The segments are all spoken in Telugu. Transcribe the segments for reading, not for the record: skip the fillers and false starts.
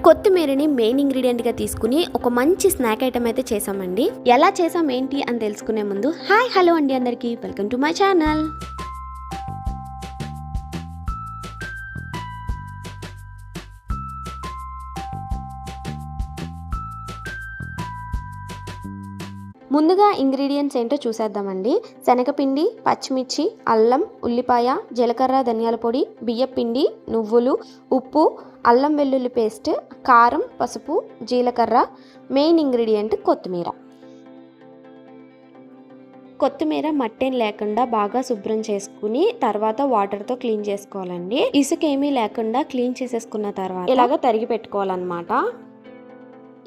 కొత్తిమీరని మెయిన్ ఇంగ్రీడియంట్గా తీసుకుని ఒక మంచి స్నాక్ ఐటమ్ అయితే చేసామండి. ఎలా చేసాం ఏంటి అని తెలుసుకునే ముందు హాయ్ హలో అండి అందరికీ, వెల్కమ్ టు మై ఛానల్. ముందుగా ఇంగ్రీడియంట్స్ ఏంటో చూసేద్దామండి. శనగపిండి, పచ్చిమిర్చి, అల్లం, ఉల్లిపాయ, జీలకర్ర, ధనియాల పొడి, బియ్యపిండి, నువ్వులు, ఉప్పు, అల్లం వెల్లుల్లి పేస్ట్, కారం, పసుపు, జీలకర్ర. మెయిన్ ఇంగ్రీడియంట్ కొత్తిమీర. కొత్తిమీర మట్టేం లేకుండా బాగా శుభ్రం చేసుకుని తర్వాత వాటర్తో క్లీన్ చేసుకోవాలండి. ఇసుక ఏమీ లేకుండా క్లీన్ చేసేసుకున్న తర్వాత ఇలాగ తరిగి పెట్టుకోవాలన్నమాట.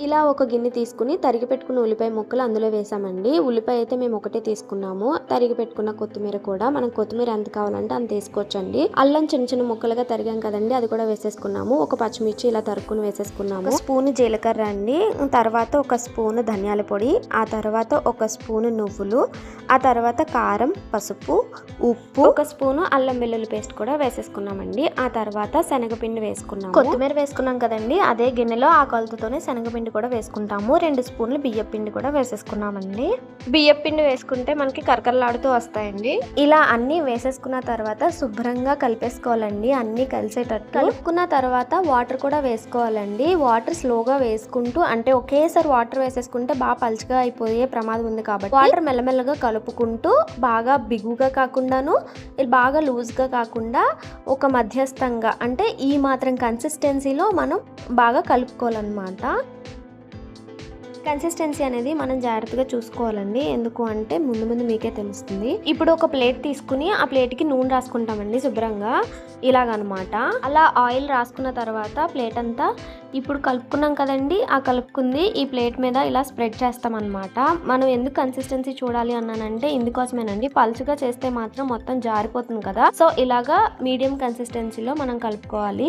ఇలా ఒక గిన్నె తీసుకుని తరిగి పెట్టుకున్న ఉల్లిపాయ ముక్కలు అందులో వేసామండి. ఉల్లిపాయ అయితే మేము ఒకటే తీసుకున్నాము. తరిగి పెట్టుకున్న కొత్తిమీర కూడా మనం కొత్తిమీర ఎంత కావాలంటే అంత వేసుకోవచ్చండి. అల్లం చిన్న చిన్న ముక్కలుగా తరిగాం కదండి, అది కూడా వేసేసుకున్నాము. ఒక పచ్చిమిర్చి ఇలా తరుక్కుని వేసేసుకున్నాము. ఒక స్పూన్ జీలకర్ర అండి, తర్వాత ఒక స్పూన్ ధనియాల పొడి, ఆ తర్వాత ఒక స్పూన్ నువ్వులు, ఆ తర్వాత కారం, పసుపు, ఉప్పు, ఒక స్పూన్ అల్లం వెల్లుల్లి పేస్ట్ కూడా వేసేసుకున్నామండి. ఆ తర్వాత శనగపిండి వేసుకున్నాము. కొత్తిమీర వేసుకున్నాం కదండి, అదే గిన్నెలో ఆ కొలతతోనే శనగపిండి కూడా వేసుకుంటాము. 2 స్పూన్లు బియ్యం పిండి కూడా వేసేసుకున్నామండి. బియ్యం పిండి వేసుకుంటే మనకి కరకరలాడుతూ వస్తాయండి. ఇలా అన్ని వేసేసుకున్న తర్వాత శుభ్రంగా కలిపేసుకోవాలండి. అన్ని కలిసేటట్టు కలుపుకున్న తర్వాత వాటర్ కూడా వేసుకోవాలండి. వాటర్ స్లోగా వేసుకుంటూ, అంటే ఒకేసారి వాటర్ వేసేసుకుంటే బాగా పలుచగా అయిపోయే ప్రమాదం ఉంది కాబట్టి వాటర్ మెల్లమెల్లగా కలుపుకుంటూ బాగా బిగుగా కాకుండాను బాగా లూజ్గా కాకుండా ఒక మధ్యస్థంగా, అంటే ఈ మాత్రం కన్సిస్టెన్సీలో మనం బాగా కలుపుకోవాలన్నమాట. కన్సిస్టెన్సీ అనేది మనం జాగ్రత్తగా చూసుకోవాలండి. ఎందుకు అంటే ముందు మీకే తెలుస్తుంది. ఇప్పుడు ఒక ప్లేట్ తీసుకుని ఆ ప్లేట్కి నూనె రాసుకుంటామండి శుభ్రంగా ఇలాగనమాట. అలా ఆయిల్ రాసుకున్న తర్వాత ప్లేట్ అంతా ఇప్పుడు కలుపుకున్నాం కదండి, ఆ కలుపుకుంది ఈ ప్లేట్ మీద ఇలా స్ప్రెడ్ చేస్తామన్నమాట. మనం ఎందుకు కన్సిస్టెన్సీ చూడాలి అన్నానంటే ఇందుకోసమేనండి. పలుచగా చేస్తే మాత్రం మొత్తం జారిపోతుంది కదా, సో ఇలాగా మీడియం కన్సిస్టెన్సీలో మనం కలుపుకోవాలి.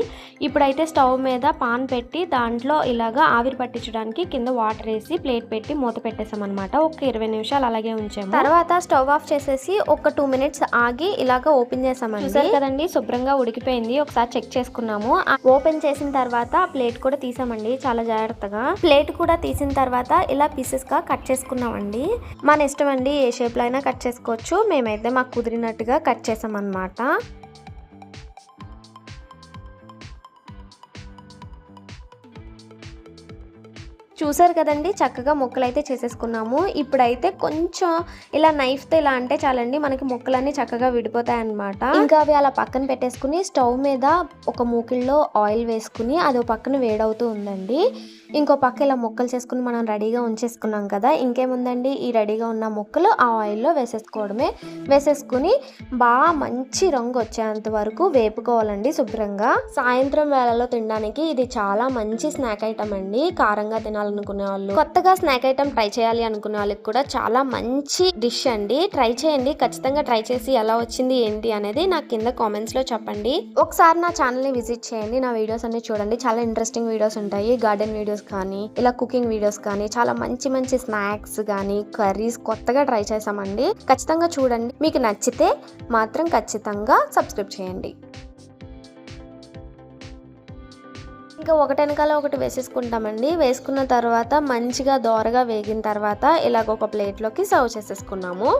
ఇప్పుడైతే స్టవ్ మీద పాన్ పెట్టి దాంట్లో ఇలాగా ఆవిరి పట్టించడానికి కింద వాటర్ వేసి ప్లేట్ పెట్టి మూత పెట్టేసాం అనమాట. ఒక 20 నిమిషాలు అలాగే ఉంచాము. తర్వాత స్టవ్ ఆఫ్ చేసేసి ఒక 2 మినిట్స్ ఆగి ఇలాగ ఓపెన్ చేసామండి. చూసారు కదండి, శుభ్రంగా ఉడికిపోయింది. ఒకసారి చెక్ చేసుకున్నాము. ఓపెన్ చేసిన తర్వాత ప్లేట్ కూడా తీసామండి చాలా జాగ్రత్తగా. ప్లేట్ కూడా తీసిన తర్వాత ఇలా పీసెస్ గా కట్ చేసుకున్నామండి. మన ఇష్టం అండి, ఏ షేప్ లో అయినా కట్ చేసుకోవచ్చు. మేమైతే మాకు కుదిరినట్టుగా కట్ చేసాం అన్నమాట. చూసారు కదండి, చక్కగా ముక్కలు అయితే చేసేసుకున్నాము. ఇప్పుడైతే కొంచెం ఇలా నైఫ్తో ఇలా అంటే చాలండి, మనకి ముక్కలన్నీ చక్కగా విడిపోతాయి అన్నమాట. ఇంకా అవి అలా పక్కన పెట్టేసుకుని స్టవ్ మీద ఒక మూకిల్లో ఆయిల్ వేసుకుని అది పక్కన వేడవుతూ ఉందండి. ఇంకో పక్క ఇలా ముక్కలు చేసుకుని మనం రెడీగా ఉంచేసుకున్నాం కదా, ఇంకేముందండి ఈ రెడీగా ఉన్న ముక్కలు ఆ ఆయిల్లో వేసేసుకోవడమే. వేసేసుకుని బాగా మంచి రంగు వచ్చేంత వరకు వేపుకోవాలండి శుభ్రంగా. సాయంత్రం వేళలో తినడానికి ఇది చాలా మంచి స్నాక్ ఐటమ్ అండి. కారంగా తినాలనుకునే వాళ్ళు, కొత్తగా స్నాక్ ఐటమ్ ట్రై చేయాలి అనుకునే వాళ్ళకి కూడా చాలా మంచి డిష్ అండి. ట్రై చేయండి, ఖచ్చితంగా ట్రై చేసి ఎలా వచ్చింది ఏంటి అనేది నాకు కింద కామెంట్స్ లో చెప్పండి. ఒకసారి నా ఛానల్ ని విజిట్ చేయండి, నా వీడియోస్ అన్ని చూడండి. చాలా ఇంట్రెస్టింగ్ వీడియోస్ ఉంటాయి. గార్డెన్ వీడియోస్ కానీ ఇలా కుకింగ్ వీడియోస్ కానీ చాలా మంచి మంచి స్నాక్స్ కానీ కర్రీస్ కొత్తగా ట్రై చేసామండి. ఖచ్చితంగా చూడండి. మీకు నచ్చితే మాత్రం ఖచ్చితంగా సబ్స్క్రైబ్ చేయండి. ఇంకా ఒకటెనకాల ఒకటి వేసేసుకుంటామండి. వేసుకున్న తర్వాత మంచిగా దోరగా వేగిన తర్వాత ఇలాగ ఒక ప్లేట్లోకి సర్వ్ చేసేసుకున్నాము.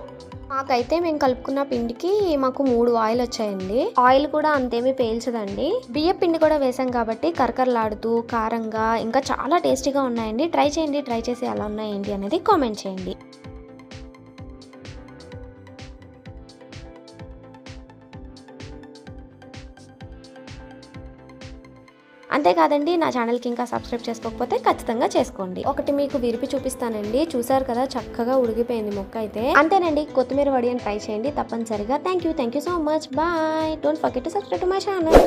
మాకైతే మేము కలుపుకున్న పిండికి మాకు 3 ఆయిల్ వచ్చాయండి. ఆయిల్ కూడా అంతేమీ పేల్చదండి. బియ్యం పిండి కూడా వేసాం కాబట్టి కరకరలాడుతూ కారంగా ఇంకా చాలా టేస్టీగా ఉన్నాయండి. ట్రై చేయండి, ట్రై చేసి ఎలా ఉన్నాయి ఏంటి అనేది కామెంట్ చేయండి. అంతేకాదండి, నా ఛానల్కి ఇంకా సబ్స్క్రైబ్ చేసుకోకపోతే ఖచ్చితంగా చేసుకోండి. ఒకటి మీకు విరిపి చూపిస్తానండి. చూసారు కదా, చక్కగా ఉడికిపోయింది ముక్క అయితే. అంతేనండి, కొత్తిమీర వడియాని ట్రై చేయండి తప్పనిసరిగా. Thank you so much. Bye. Don't forget to subscribe to my channel.